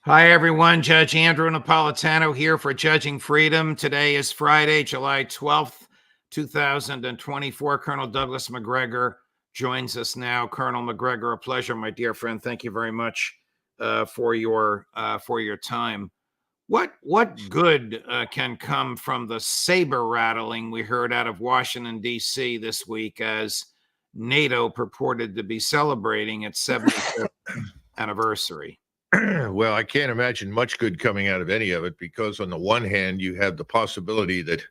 Hi, everyone. Judge Andrew Napolitano here for Judging Freedom. Today is Friday, July 12th, 2024. Colonel Douglas Macgregor joins us now. Colonel Macgregor, a pleasure, my dear friend. Thank you very much for your time. What good can come from the saber rattling we heard out of Washington, D.C. this week as NATO purported to be celebrating its 75th anniversary? Well, I can't imagine much good coming out of any of it because, on the one hand, you have the possibility that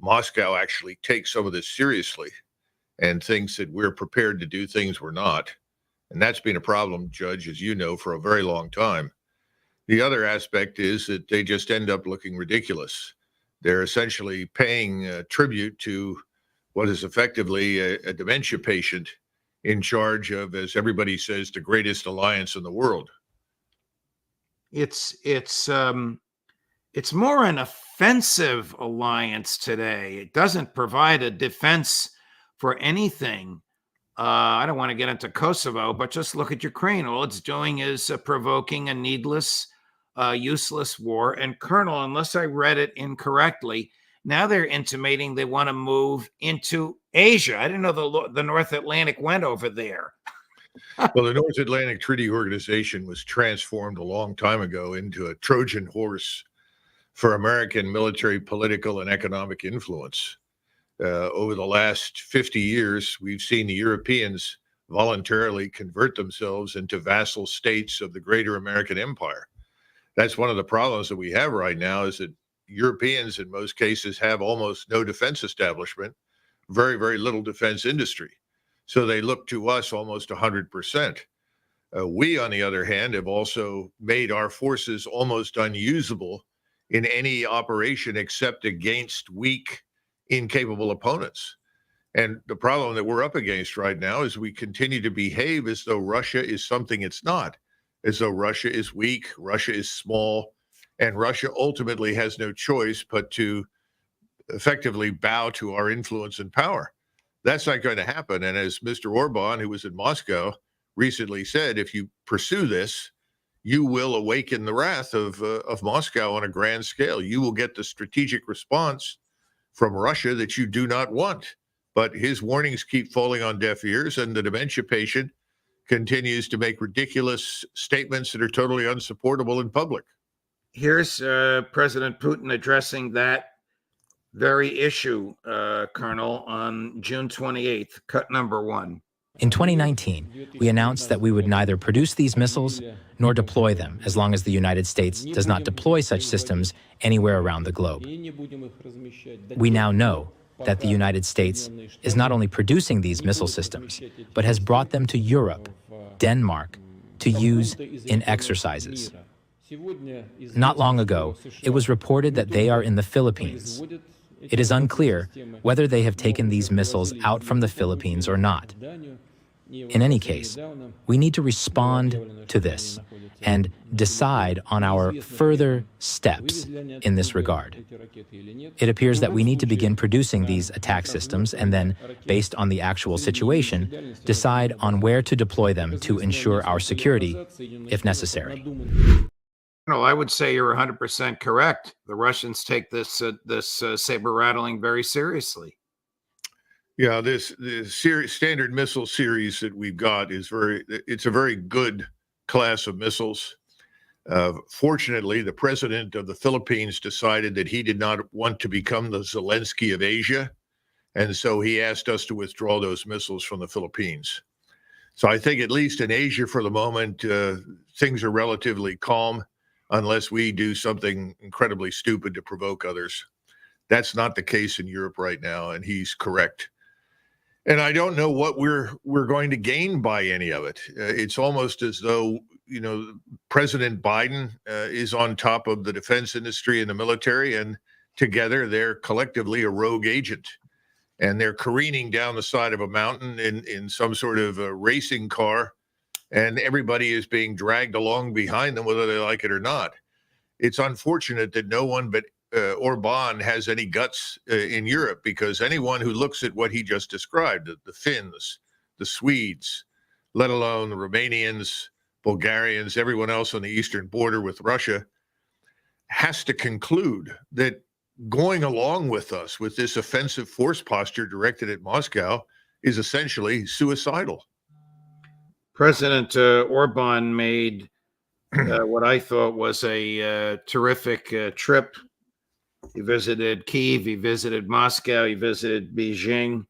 Moscow actually takes some of this seriously and thinks that we're prepared to do things we're not. And that's been a problem, Judge, as you know, for a very long time. The other aspect is that they just end up looking ridiculous. They're essentially paying tribute to what is effectively a dementia patient in charge of, as everybody says, the greatest alliance in the world. It's more an offensive alliance today. It doesn't provide a defense for anything. I don't want to get into Kosovo, but just look at Ukraine. All it's doing is provoking a needless, useless war. And Colonel, unless I read it incorrectly, now they're intimating they want to move into Asia. I didn't know the North Atlantic went over there. Well, the North Atlantic Treaty Organization was transformed a long time ago into a Trojan horse for American military, political, and economic influence. Over the last 50 years, we've seen the Europeans voluntarily convert themselves into vassal states of the greater American empire. That's one of the problems that we have right now, is that Europeans, in most cases, have almost no defense establishment, very, very little defense industry. So they look to us almost 100%. We, on the other hand, have also made our forces almost unusable in any operation except against weak, incapable opponents. And the problem that we're up against right now is we continue to behave as though Russia is something it's not, as though Russia is weak, Russia is small, and Russia ultimately has no choice but to effectively bow to our influence and power. That's not going to happen. And as Mr. Orbán, who was in Moscow, recently said, if you pursue this, you will awaken the wrath of Moscow on a grand scale. You will get the strategic response from Russia that you do not want. But his warnings keep falling on deaf ears, and the dementia patient continues to make ridiculous statements that are totally unsupportable in public. Here's President Putin addressing that very issue, Colonel, on June 28th, cut number 1. In 2019, we announced that we would neither produce these missiles nor deploy them as long as the United States does not deploy such systems anywhere around the globe. We now know that the United States is not only producing these missile systems, but has brought them to Europe, Denmark, to use in exercises. Not long ago, it was reported that they are in the Philippines. It is unclear whether they have taken these missiles out from the Philippines or not. In any case, we need to respond to this and decide on our further steps in this regard. It appears that we need to begin producing these attack systems and then, based on the actual situation, decide on where to deploy them to ensure our security, if necessary. No, I would say you're 100% correct. The Russians take this saber rattling very seriously. Yeah, the standard missile series that we've got it's a very good class of missiles. Fortunately, the president of the Philippines decided that he did not want to become the Zelensky of Asia, and so he asked us to withdraw those missiles from the Philippines. So I think, at least in Asia for the moment, things are relatively calm, unless we do something incredibly stupid to provoke others. That's not the case in Europe right now, and he's correct. And I don't know what we're going to gain by any of it. It's almost as though, President Biden is on top of the defense industry and the military, and together they're collectively a rogue agent. And they're careening down the side of a mountain in some sort of a racing car, and everybody is being dragged along behind them, whether they like it or not. It's unfortunate that no one but Orbán has any guts in Europe, because anyone who looks at what he just described, the Finns, the Swedes, let alone the Romanians, Bulgarians, everyone else on the eastern border with Russia, has to conclude that going along with us with this offensive force posture directed at Moscow is essentially suicidal. President Orbán made what I thought was a terrific trip. He visited Kyiv, he visited Moscow, he visited Beijing,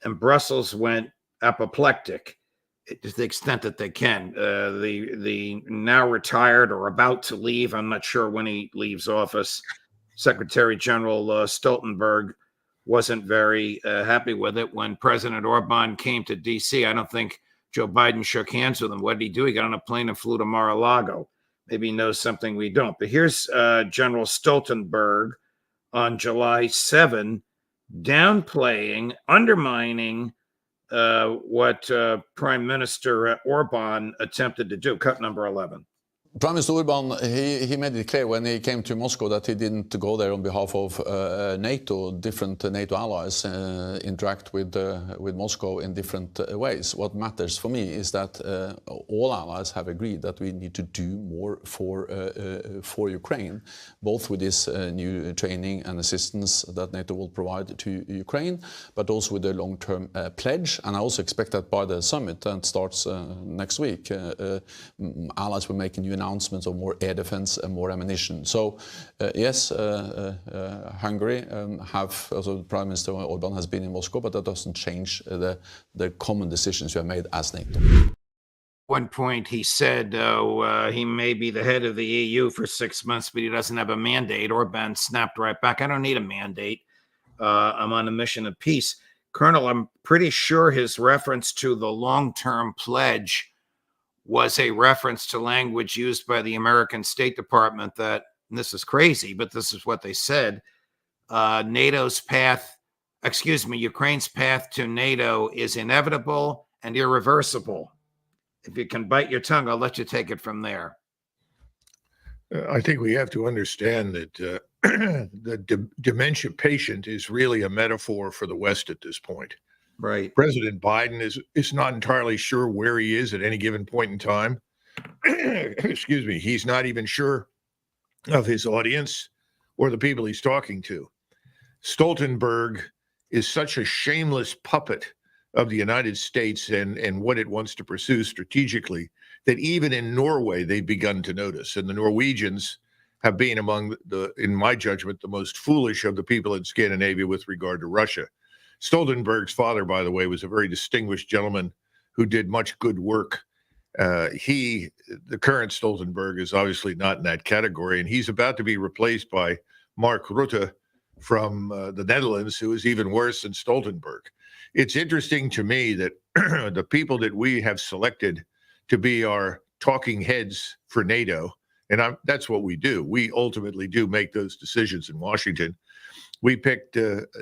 and Brussels went apoplectic to the extent that they can. The now retired or about to leave, I'm not sure when he leaves office, Secretary General Stoltenberg wasn't very happy with it. When President Orbán came to D.C., I don't think Joe Biden shook hands with him. What did he do? He got on a plane and flew to Mar-a-Lago. Maybe he knows something we don't. But here's General Stoltenberg on July 7, downplaying, undermining what Prime Minister Orbán attempted to do. Cut number 11. Prime Minister Orbán, he made it clear when he came to Moscow that he didn't go there on behalf of NATO. Different NATO allies interact with Moscow in different ways. What matters for me is that all allies have agreed that we need to do more for Ukraine, both with this new training and assistance that NATO will provide to Ukraine, but also with the long-term pledge. And I also expect that by the summit that starts next week, allies will make a new announcements of more air defense and more ammunition. So yes, Hungary also Prime Minister Orbán has been in Moscow, but that doesn't change the common decisions we have made as NATO. One point he said he may be the head of the EU for 6 months, but he doesn't have a mandate. Orbán snapped right back. I don't need a mandate. I'm on a mission of peace. Colonel, I'm pretty sure his reference to the long-term pledge was a reference to language used by the American State Department that, and this is crazy, but this is what they said, Ukraine's path to NATO is inevitable and irreversible. If you can bite your tongue, I'll let you take it from there. I think we have to understand that the dementia patient is really a metaphor for the West at this point. Right. President Biden is not entirely sure where he is at any given point in time. Excuse me. He's not even sure of his audience or the people he's talking to. Stoltenberg is such a shameless puppet of the United States and what it wants to pursue strategically that even in Norway, they've begun to notice. And the Norwegians have been among in my judgment, the most foolish of the people in Scandinavia with regard to Russia. Stoltenberg's father, by the way, was a very distinguished gentleman who did much good work. The current Stoltenberg is obviously not in that category, and he's about to be replaced by Mark Rutte from the Netherlands, who is even worse than Stoltenberg. It's interesting to me that the people that we have selected to be our talking heads for NATO, and that's what we do. We ultimately do make those decisions in Washington. We picked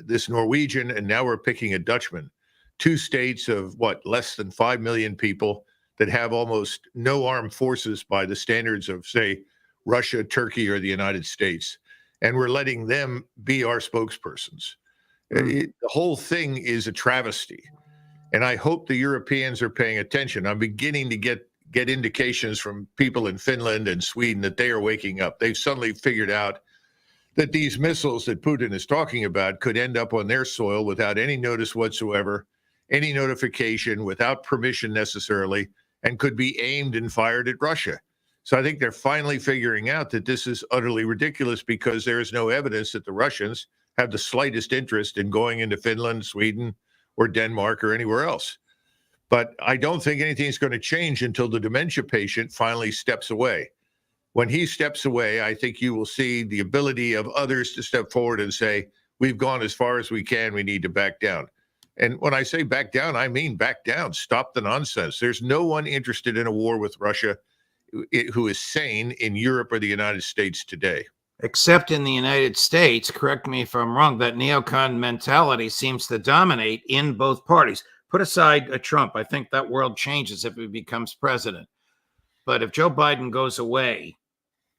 this Norwegian, and now we're picking a Dutchman. Two states of less than 5 million people that have almost no armed forces by the standards of, say, Russia, Turkey, or the United States. And we're letting them be our spokespersons. The whole thing is a travesty. And I hope the Europeans are paying attention. I'm beginning to get indications from people in Finland and Sweden that they are waking up. They've suddenly figured out that these missiles that Putin is talking about could end up on their soil without any notice whatsoever, any notification, without permission necessarily, and could be aimed and fired at Russia. So I think they're finally figuring out that this is utterly ridiculous because there is no evidence that the Russians have the slightest interest in going into Finland, Sweden, or Denmark or anywhere else. But I don't think anything's going to change until the dementia patient finally steps away. When he steps away, I think you will see the ability of others to step forward and say, we've gone as far as we can, we need to back down. And when I say back down, I mean back down. Stop the nonsense. There's no one interested in a war with Russia who is sane in Europe or the United States today. Except in the United States, correct me if I'm wrong, that neocon mentality seems to dominate in both parties. Put aside Trump. I think that world changes if he becomes president. But if Joe Biden goes away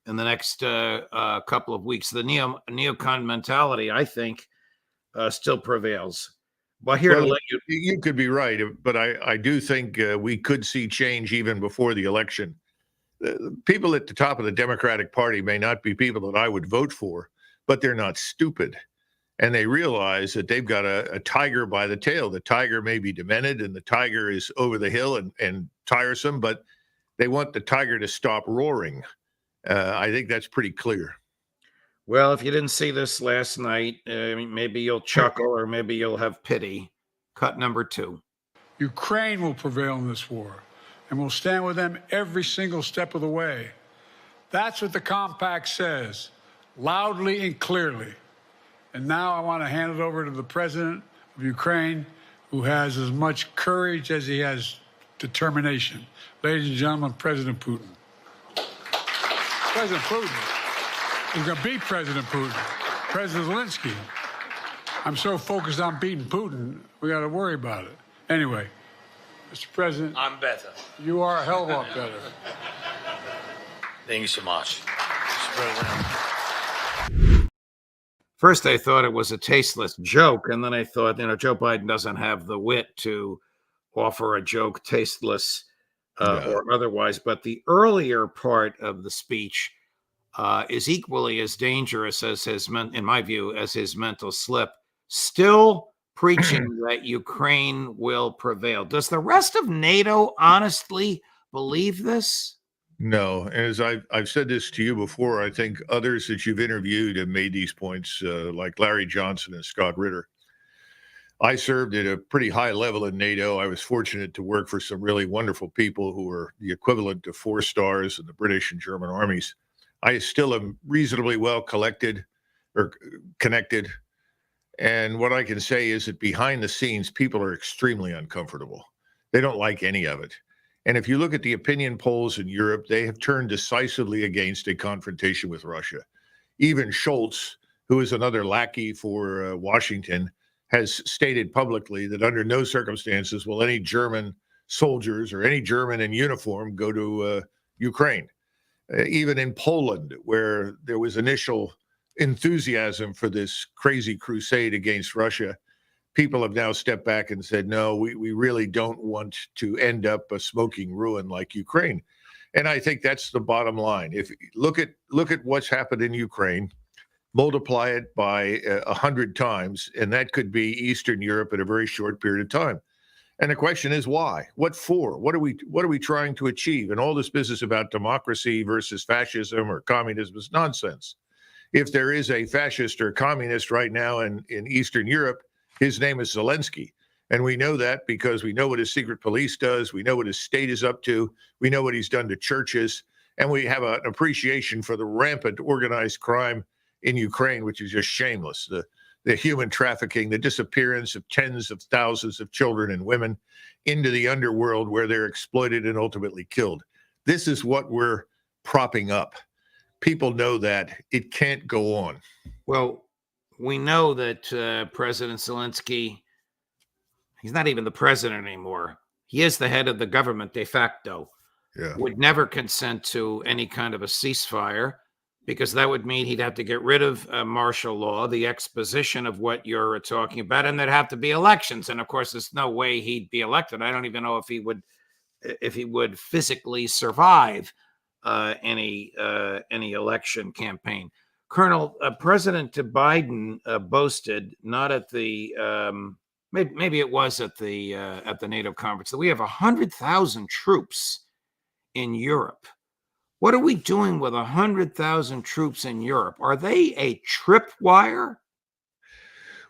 in the next couple of weeks, the neocon mentality, I think, still prevails. Well, to let you could be right, but I do think we could see change even before the election. the people at the top of the Democratic Party may not be people that I would vote for, but they're not stupid. And they realize that they've got a tiger by the tail. The tiger may be demented and the tiger is over the hill and tiresome, but they want the tiger to stop roaring. I think that's pretty clear. Well, if you didn't see this last night, maybe you'll chuckle or maybe you'll have pity. Cut number 2. Ukraine will prevail in this war, and we'll stand with them every single step of the way. That's what the compact says, loudly and clearly. And now I want to hand it over to the president of Ukraine, who has as much courage as he has determination. Ladies and gentlemen, President Putin. President Putin. He's going to beat President Putin. President Zelensky. I'm so focused on beating Putin, we got to worry about it. Anyway, Mr. President. I'm better. You are a hell of a lot better. Thank you so much, Mr. President. First, I thought it was a tasteless joke, and then I thought, Joe Biden doesn't have the wit to offer a joke, tasteless or otherwise. But the earlier part of the speech is equally as dangerous as in my view, as his mental slip. Still preaching that Ukraine will prevail. Does the rest of NATO honestly believe this? No, as I've said this to you before, I think others that you've interviewed have made these points, like Larry Johnson and Scott Ritter. I served at a pretty high level in NATO. I was fortunate to work for some really wonderful people who were the equivalent to 4 stars in the British and German armies. I still am reasonably well connected. And what I can say is that behind the scenes, people are extremely uncomfortable. They don't like any of it. And if you look at the opinion polls in Europe, they have turned decisively against a confrontation with Russia. Even Scholz, who is another lackey for Washington, has stated publicly that under no circumstances will any German soldiers or any German in uniform go to Ukraine. Even in Poland, where there was initial enthusiasm for this crazy crusade against Russia, people have now stepped back and said, no, we really don't want to end up a smoking ruin like Ukraine. And I think that's the bottom line. If look at what's happened in Ukraine, multiply it by 100 times, and that could be Eastern Europe in a very short period of time. And the question is why? What for? What are we trying to achieve? And all this business about democracy versus fascism or communism is nonsense. If there is a fascist or communist right now in Eastern Europe, his name is Zelensky. And we know that because we know what his secret police does. We know what his state is up to. We know what he's done to churches. And we have an appreciation for the rampant organized crime in Ukraine, which is just shameless. The human trafficking, the disappearance of tens of thousands of children and women into the underworld where they're exploited and ultimately killed. This is what we're propping up. People know that. It can't go on. Well, we know that President Zelensky, he's not even the president anymore. He is the head of the government de facto. Yeah. Would never consent to any kind of a ceasefire, because that would mean he'd have to get rid of martial law, the exposition of what you're talking about, and there'd have to be elections. And of course, there's no way he'd be elected. I don't even know if he would physically survive any election campaign. Colonel, President Biden boasted, not at the maybe it was at the NATO conference, that we have 100,000 troops in Europe. What are we doing with 100,000 troops in Europe? Are they a tripwire?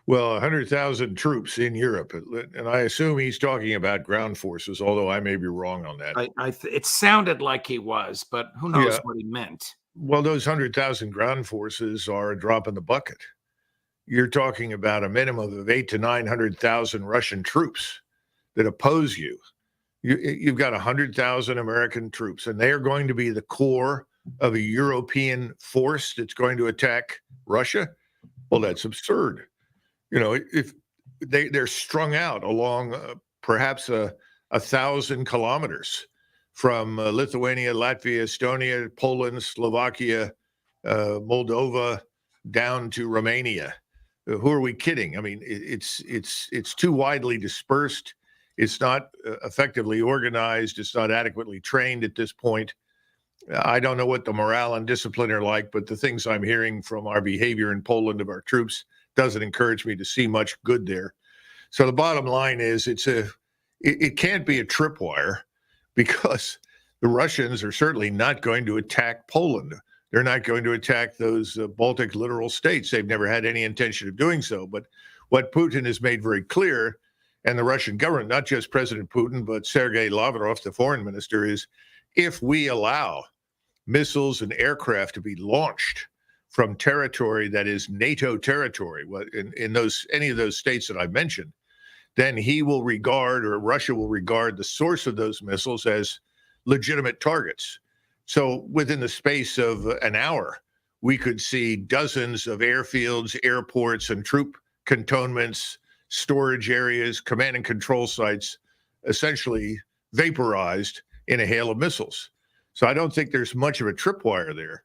Well, 100,000 troops in Europe, and I assume he's talking about ground forces, although I may be wrong on that. It sounded like he was, but who knows what he meant. Well, those 100,000 ground forces are a drop in the bucket. You're talking about a minimum of 800,000 to 900,000 Russian troops that oppose you. You've got 100,000 American troops, and they are going to be the core of a European force that's going to attack Russia. Well, that's absurd. If they're strung out along perhaps 1,000 kilometers from Lithuania, Latvia, Estonia, Poland, Slovakia, Moldova, down to Romania. Who are we kidding? I mean, it's too widely dispersed. It's not effectively organized. It's not adequately trained at this point. I don't know what the morale and discipline are like, but the things I'm hearing from our behavior in Poland of our troops doesn't encourage me to see much good there. So the bottom line is it can't be a tripwire, because the Russians are certainly not going to attack Poland. They're not going to attack those Baltic littoral states. They've never had any intention of doing so. But what Putin has made very clear, and the Russian government, not just President Putin, but Sergei Lavrov, the foreign minister, is if we allow missiles and aircraft to be launched from territory that is NATO territory, in those any of those states that I mentioned, then he will regard, or Russia will regard, the source of those missiles as legitimate targets. So within the space of an hour, we could see dozens of airfields, airports, and troop cantonments, storage areas, command and control sites essentially vaporized in a hail of missiles. So I don't think there's much of a tripwire there.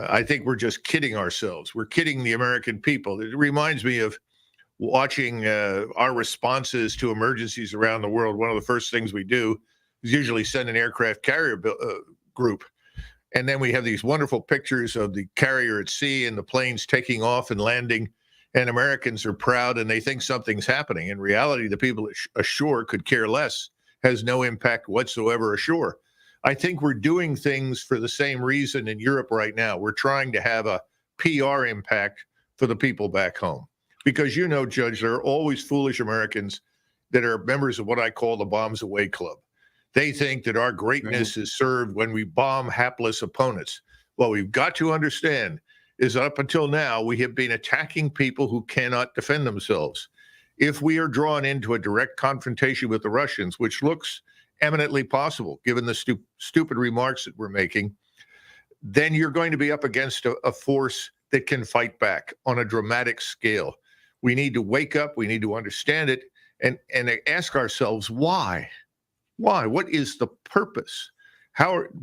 I think we're just kidding ourselves. We're kidding the American people. It reminds me of watching our responses to emergencies around the world. One of the first things we do is usually send an aircraft carrier group. And then we have these wonderful pictures of the carrier at sea and the planes taking off and landing. And Americans are proud and they think something's happening. In reality, the people ashore could care less, has no impact whatsoever ashore. I think we're doing things for the same reason in Europe right now. We're trying to have a PR impact for the people back home. Because, Judge, there are always foolish Americans that are members of what I call the bombs away club. They think that our greatness is served when we bomb hapless opponents. What we've got to understand is up until now, we have been attacking people who cannot defend themselves. If we are drawn into a direct confrontation with the Russians, which looks eminently possible, given the stupid remarks that we're making, then you're going to be up against a force that can fight back on a dramatic scale. We need to wake up. We need to understand it and ask ourselves, why? Why? What is the purpose?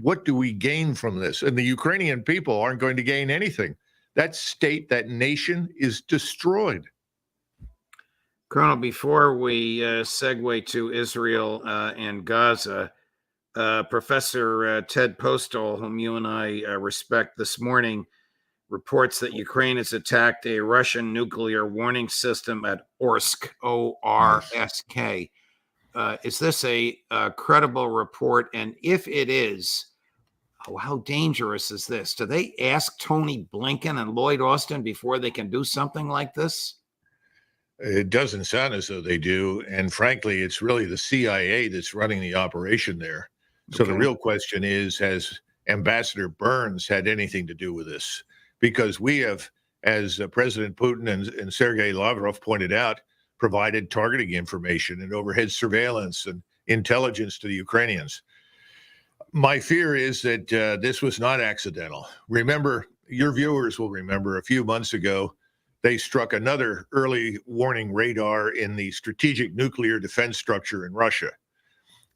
What do we gain from this? And the Ukrainian people aren't going to gain anything. That state, that nation is destroyed. Colonel, before we segue to Israel and Gaza, Professor Ted Postal, whom you and I respect this morning, reports that Ukraine has attacked a Russian nuclear warning system at Orsk, O-R-S-K. Is this a credible report? And if it is, how dangerous is this? Do they ask Tony Blinken and Lloyd Austin before they can do something like this? It doesn't sound as though they do. And frankly, it's really the CIA that's running the operation there. So the real question is, has Ambassador Burns had anything to do with this? Because we have, as President Putin and Sergei Lavrov pointed out, provided targeting information and overhead surveillance and intelligence to the Ukrainians. My fear is that this was not accidental. Remember, your viewers will remember a few months ago, they struck another early warning radar in the strategic nuclear defense structure in Russia.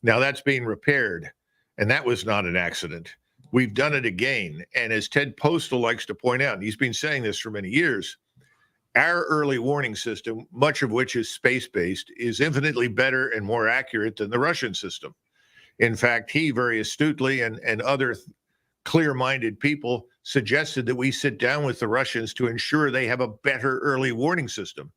Now that's being repaired, and that was not an accident. We've done it again. And as Ted Postal likes to point out, and he's been saying this for many years, our early warning system, much of which is space-based, is infinitely better and more accurate than the Russian system. In fact, he very astutely and other clear-minded people suggested that we sit down with the Russians to ensure they have a better early warning system,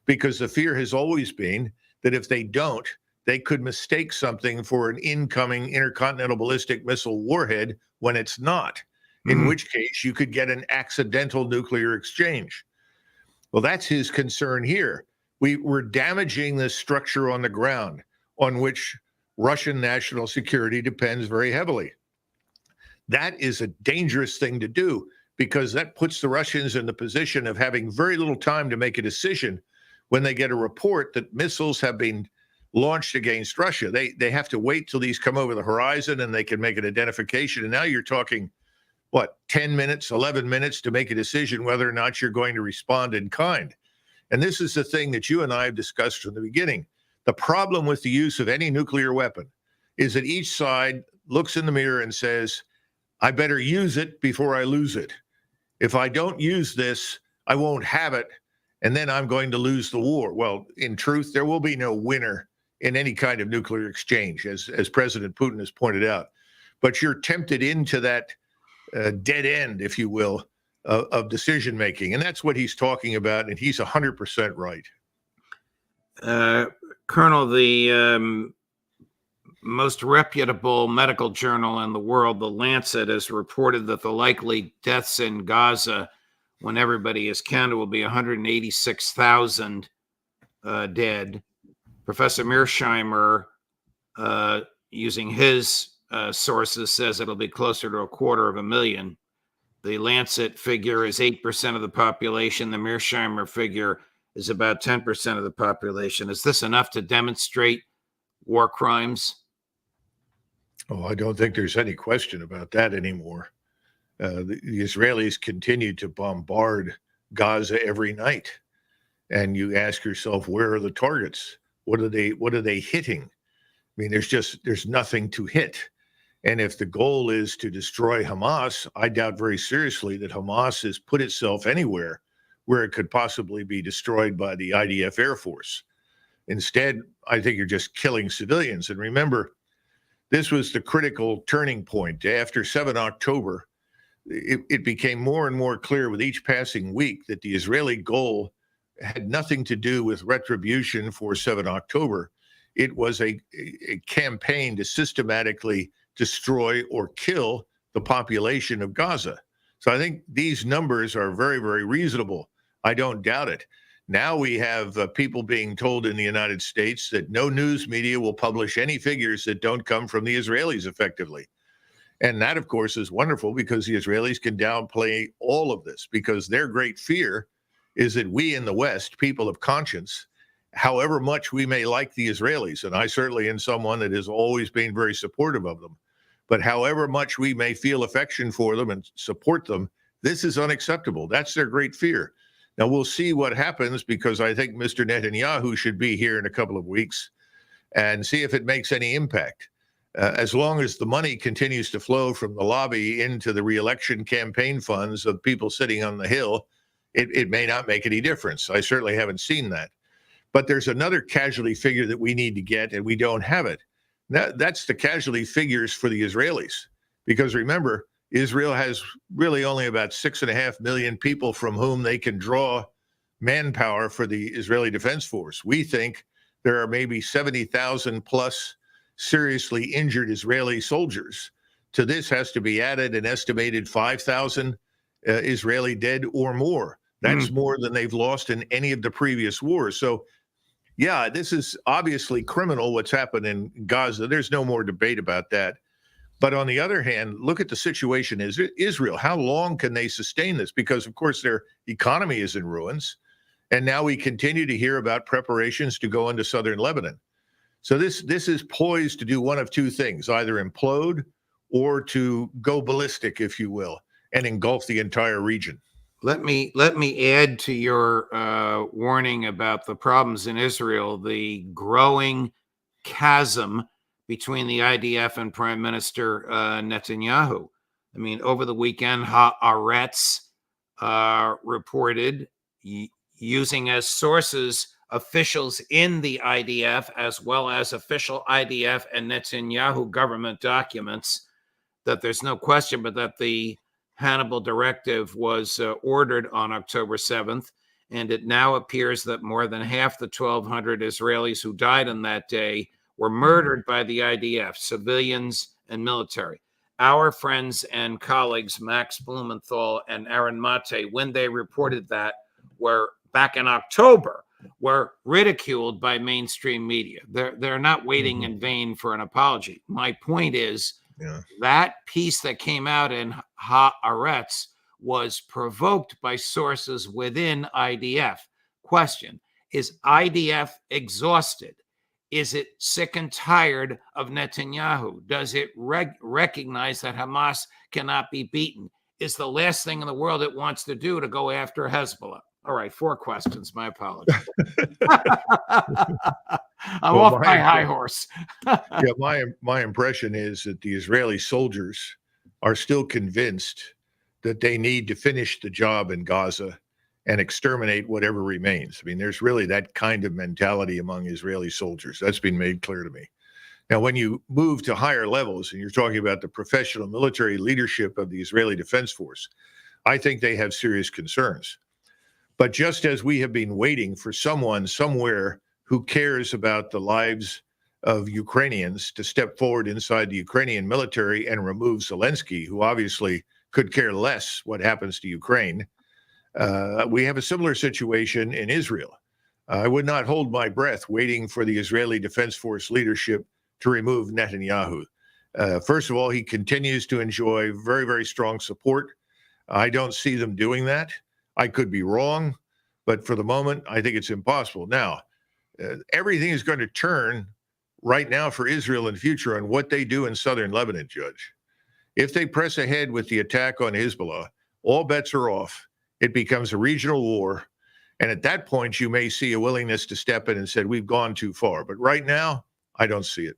because the fear has always been that if they don't, they could mistake something for an incoming intercontinental ballistic missile warhead when it's not, in which case you could get an accidental nuclear exchange. Well, that's his concern here. We're damaging the structure on the ground on which Russian national security depends very heavily. That is a dangerous thing to do, because that puts the Russians in the position of having very little time to make a decision when they get a report that missiles have been launched against Russia. They have to wait till these come over the horizon and they can make an identification. And now you're talking, 10 minutes, 11 minutes to make a decision whether or not you're going to respond in kind. And this is the thing that you and I have discussed from the beginning. The problem with the use of any nuclear weapon is that each side looks in the mirror and says, I better use it before I lose it. If I don't use this, I won't have it, and then I'm going to lose the war. Well, in truth, there will be no winner in any kind of nuclear exchange, as President Putin has pointed out. but you're tempted into that dead end, if you will, of decision making. And that's what he's talking about. And he's 100% right. Colonel, the most reputable medical journal in the world, The Lancet, has reported that the likely deaths in Gaza, when everybody is counted, will be 186,000 dead. Professor Mearsheimer, using his sources, says it'll be closer to 250,000. The Lancet figure is 8% of the population. The Mearsheimer figure is about 10% of the population. Is this enough to demonstrate war crimes? Oh, I don't think there's any question about that anymore. The Israelis continue to bombard Gaza every night. And you ask yourself, where are the targets? What are they hitting? I mean, there's nothing to hit. And if the goal is to destroy Hamas, I doubt very seriously that Hamas has put itself anywhere where it could possibly be destroyed by the IDF Air Force. Instead, I think you're just killing civilians. And remember, this was the critical turning point. After 7 October, it became more and more clear with each passing week that the Israeli goal had nothing to do with retribution for 7 October. It was a campaign to systematically destroy or kill the population of Gaza. So I think these numbers are very, very reasonable. I don't doubt it. Now we have people being told in the United States that no news media will publish any figures that don't come from the Israelis effectively. And that, of course, is wonderful because the Israelis can downplay all of this, because their great fear is that we in the West, people of conscience, however much we may like the Israelis, and I certainly am someone that has always been very supportive of them, but however much we may feel affection for them and support them, this is unacceptable. That's their great fear. Now, we'll see what happens, because I think Mr. Netanyahu should be here in a couple of weeks and see if it makes any impact. As long as the money continues to flow from the lobby into the re-election campaign funds of people sitting on the Hill, it may not make any difference. I certainly haven't seen that. But there's another casualty figure that we need to get, and we don't have it. That's the casualty figures for the Israelis. Because remember, Israel has really only about 6.5 million people from whom they can draw manpower for the Israeli Defense Force. We think there are maybe 70,000 plus seriously injured Israeli soldiers. To this has to be added an estimated 5,000 Israeli dead or more. That's more than they've lost in any of the previous wars. So, yeah, this is obviously criminal what's happened in Gaza. There's no more debate about that. But on the other hand, look at the situation in Israel. How long can they sustain this? Because, of course, their economy is in ruins. And now we continue to hear about preparations to go into southern Lebanon. So this is poised to do one of two things, either implode or to go ballistic, if you will, and engulf the entire region. Let me add to your warning about the problems in Israel, the growing chasm between the IDF and Prime Minister Netanyahu. I mean, over the weekend, Haaretz reported, using as sources officials in the IDF, as well as official IDF and Netanyahu government documents, that there's no question but that the Hannibal Directive was ordered on October 7th, and it now appears that more than half the 1,200 Israelis who died on that day were murdered by the IDF, civilians and military. Our friends and colleagues, Max Blumenthal and Aaron Mate, when they reported that, were back in October, were ridiculed by mainstream media. They're not waiting in vain for an apology. My point is, that piece that came out in Haaretz was provoked by sources within IDF. Question, is IDF exhausted? Is it sick and tired of Netanyahu? Does it recognize that Hamas cannot be beaten? Is the last thing in the world it wants to do to go after Hezbollah? All right, 4 questions. My apologies. I'm off my high horse. Yeah, my impression is that the Israeli soldiers are still convinced that they need to finish the job in Gaza and exterminate whatever remains. I mean, there's really that kind of mentality among Israeli soldiers. That's been made clear to me. Now, when you move to higher levels and you're talking about the professional military leadership of the Israeli Defense Force, I think they have serious concerns. But just as we have been waiting for someone somewhere who cares about the lives of Ukrainians to step forward inside the Ukrainian military and remove Zelensky, who obviously could care less what happens to Ukraine, we have a similar situation in Israel. I would not hold my breath waiting for the Israeli Defense Force leadership to remove Netanyahu. First of all, he continues to enjoy very, very strong support. I don't see them doing that. I could be wrong, but for the moment, I think it's impossible. Now, everything is going to turn right now for Israel in the future on what they do in southern Lebanon, Judge. If they press ahead with the attack on Hezbollah, all bets are off. It becomes a regional war. And at that point, you may see a willingness to step in and say, we've gone too far. But right now, I don't see it.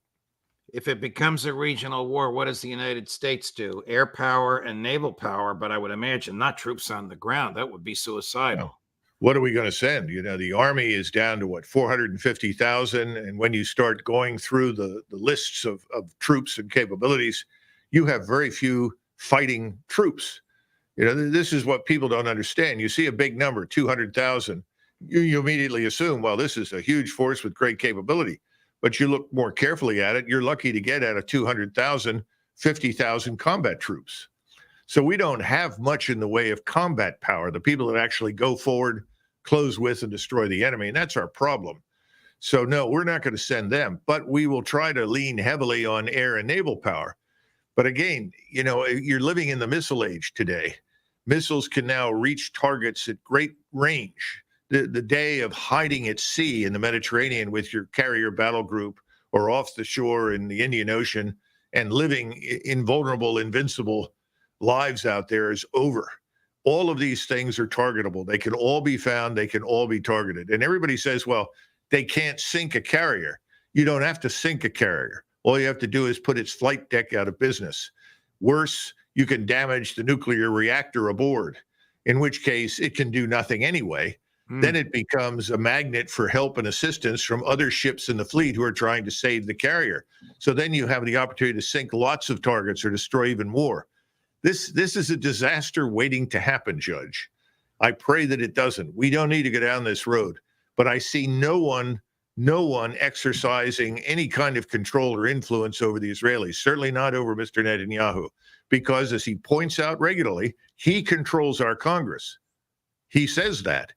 If it becomes a regional war, what does the United States do? Air power and naval power, but I would imagine not troops on the ground. That would be suicidal. No. What are we going to send? You know, the Army is down to, 450,000. And when you start going through the lists of troops and capabilities, you have very few fighting troops. You know, this is what people don't understand. You see a big number, 200,000. You immediately assume, well, this is a huge force with great capability. But you look more carefully at it, you're lucky to get out of 200,000, 50,000 combat troops. So we don't have much in the way of combat power, the people that actually go forward, close with, and destroy the enemy. And that's our problem. So no, we're not going to send them, but we will try to lean heavily on air and naval power. But again, you know, you're living in the missile age today. Missiles can now reach targets at great range. The day of hiding at sea in the Mediterranean with your carrier battle group or off the shore in the Indian Ocean and living invulnerable, invincible lives out there is over. All of these things are targetable. They can all be found. They can all be targeted. And everybody says, well, they can't sink a carrier. You don't have to sink a carrier. All you have to do is put its flight deck out of business. Worse, you can damage the nuclear reactor aboard, in which case it can do nothing anyway. Then it becomes a magnet for help and assistance from other ships in the fleet who are trying to save the carrier. So then you have the opportunity to sink lots of targets or destroy even more. This is a disaster waiting to happen, Judge. I pray that it doesn't. We don't need to go down this road. But I see no one exercising any kind of control or influence over the Israelis, certainly not over Mr. Netanyahu, because as he points out regularly, he controls our Congress. He says that.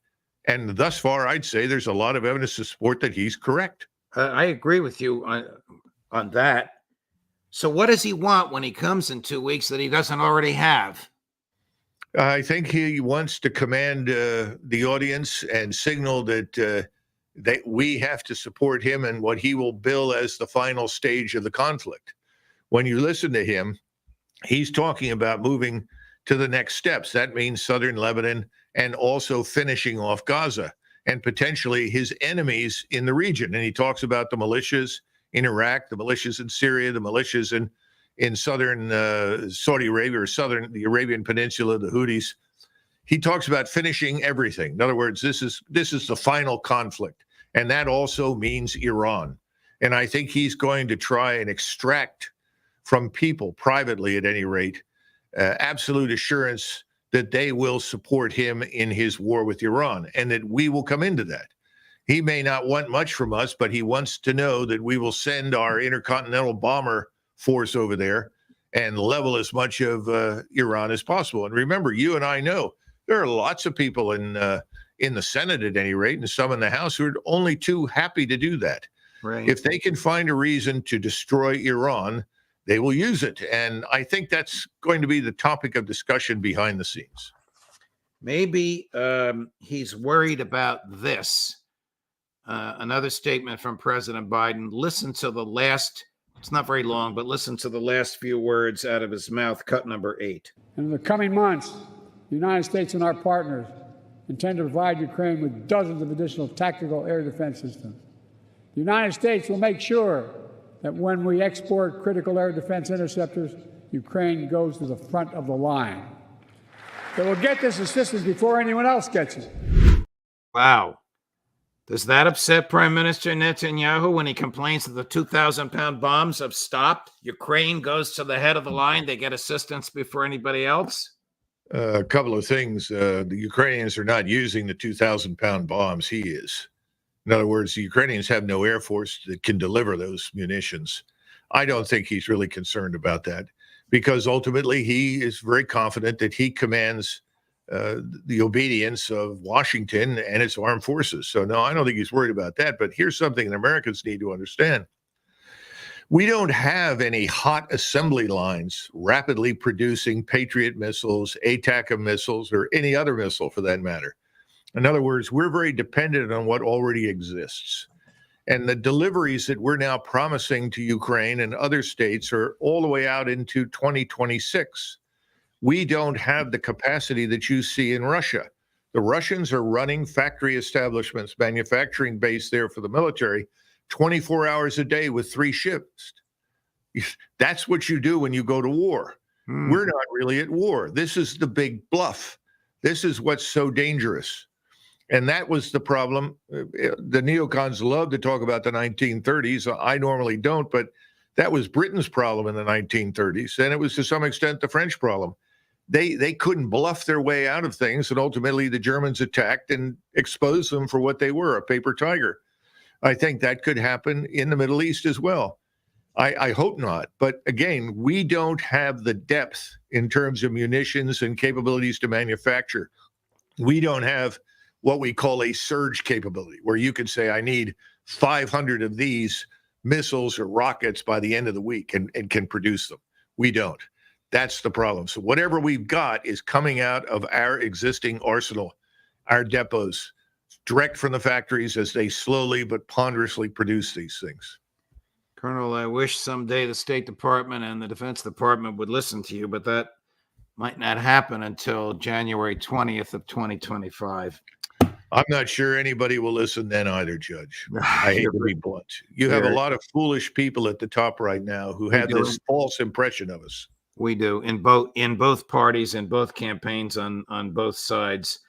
And thus far, I'd say there's a lot of evidence to support that he's correct. I agree with you on that. So what does he want when he comes in 2 weeks that he doesn't already have? I think he wants to command the audience and signal that we have to support him in what he will bill as the final stage of the conflict. When you listen to him, he's talking about moving to the next steps. That means southern Lebanon and also finishing off Gaza and potentially his enemies in the region. And he talks about the militias in Iraq, the militias in Syria, the militias in southern Saudi Arabia or the Arabian Peninsula, the Houthis. He talks about finishing everything. In other words, this is the final conflict. And that also means Iran. And I think he's going to try and extract from people, privately at any rate, absolute assurance that they will support him in his war with Iran and that we will come into that. He may not want much from us, but he wants to know that we will send our intercontinental bomber force over there and level as much of Iran as possible. And remember, you and I know there are lots of people in the Senate at any rate and some in the House who are only too happy to do that. Right. If they can find a reason to destroy Iran, they will use it. And I think that's going to be the topic of discussion behind the scenes. Maybe he's worried about this. Another statement from President Biden. Listen to the last, it's not very long, but listen to the last few words out of his mouth, cut number 8. In the coming months, the United States and our partners intend to provide Ukraine with dozens of additional tactical air defense systems. The United States will make sure that when we export critical air defense interceptors, Ukraine goes to the front of the line. They will get this assistance before anyone else gets it. Wow. Does that upset Prime Minister Netanyahu when he complains that the 2,000-pound bombs have stopped? Ukraine goes to the head of the line. They get assistance before anybody else. A couple of things. The Ukrainians are not using the 2,000-pound bombs. He is. In other words, the Ukrainians have no air force that can deliver those munitions. I don't think he's really concerned about that, because ultimately he is very confident that he commands the obedience of Washington and its armed forces. So no, I don't think he's worried about that. But here's something that Americans need to understand. We don't have any hot assembly lines rapidly producing Patriot missiles, ATACMS missiles, or any other missile for that matter. In other words, we're very dependent on what already exists. And the deliveries that we're now promising to Ukraine and other states are all the way out into 2026. We don't have the capacity that you see in Russia. The Russians are running factory establishments, manufacturing base there for the military, 24 hours a day with 3 shifts. That's what you do when you go to war. We're not really at war. This is the big bluff. This is what's so dangerous. And that was the problem. The neocons love to talk about the 1930s. I normally don't, but that was Britain's problem in the 1930s. And it was to some extent the French problem. They couldn't bluff their way out of things. And ultimately the Germans attacked and exposed them for what they were, a paper tiger. I think that could happen in the Middle East as well. I hope not. But again, we don't have the depth in terms of munitions and capabilities to manufacture. We don't have what we call a surge capability, where you can say, I need 500 of these missiles or rockets by the end of the week and can produce them. We don't. That's the problem. So whatever we've got is coming out of our existing arsenal, our depots, direct from the factories as they slowly but ponderously produce these things. Colonel, I wish someday the State Department and the Defense Department would listen to you, but that might not happen until January 20th of 2025. I'm not sure anybody will listen then either, Judge. I hate to be blunt. You have a lot of foolish people at the top right now who have this false impression of us. We do in both parties, in both campaigns, on both sides.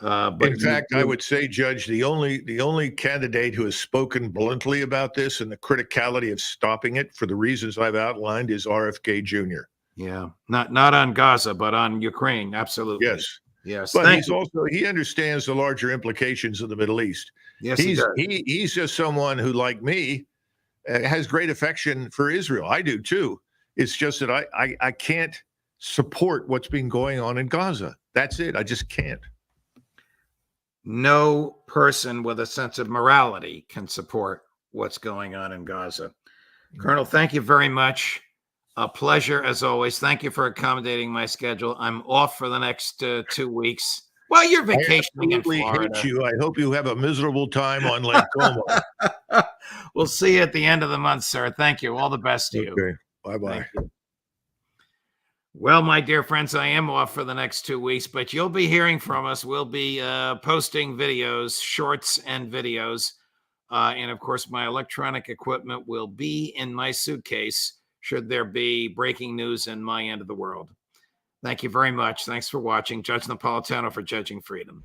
But in fact, I would say, Judge, the only candidate who has spoken bluntly about this and the criticality of stopping it for the reasons I've outlined is RFK Jr. Yeah, not on Gaza, but on Ukraine. Absolutely. Yes. Yes. But he understands the larger implications of the Middle East. Yes, he's just someone who, like me, has great affection for Israel. I do too. It's just that I can't support what's been going on in Gaza. That's it. I just can't. No person with a sense of morality can support what's going on in Gaza. Colonel, thank you very much. A pleasure as always. Thank you for accommodating my schedule. I'm off for the next 2 weeks. Well, you're vacationing in Florida. Hate you. I hope you have a miserable time on Lake Como. We'll see you at the end of the month, sir. Thank you. All the best to you. Okay. Bye-bye. Well, my dear friends, I am off for the next 2 weeks, but you'll be hearing from us. We'll be posting videos, shorts and videos. And of course, my electronic equipment will be in my suitcase should there be breaking news in my end of the world. Thank you very much. Thanks for watching. Judge Napolitano for Judging Freedom.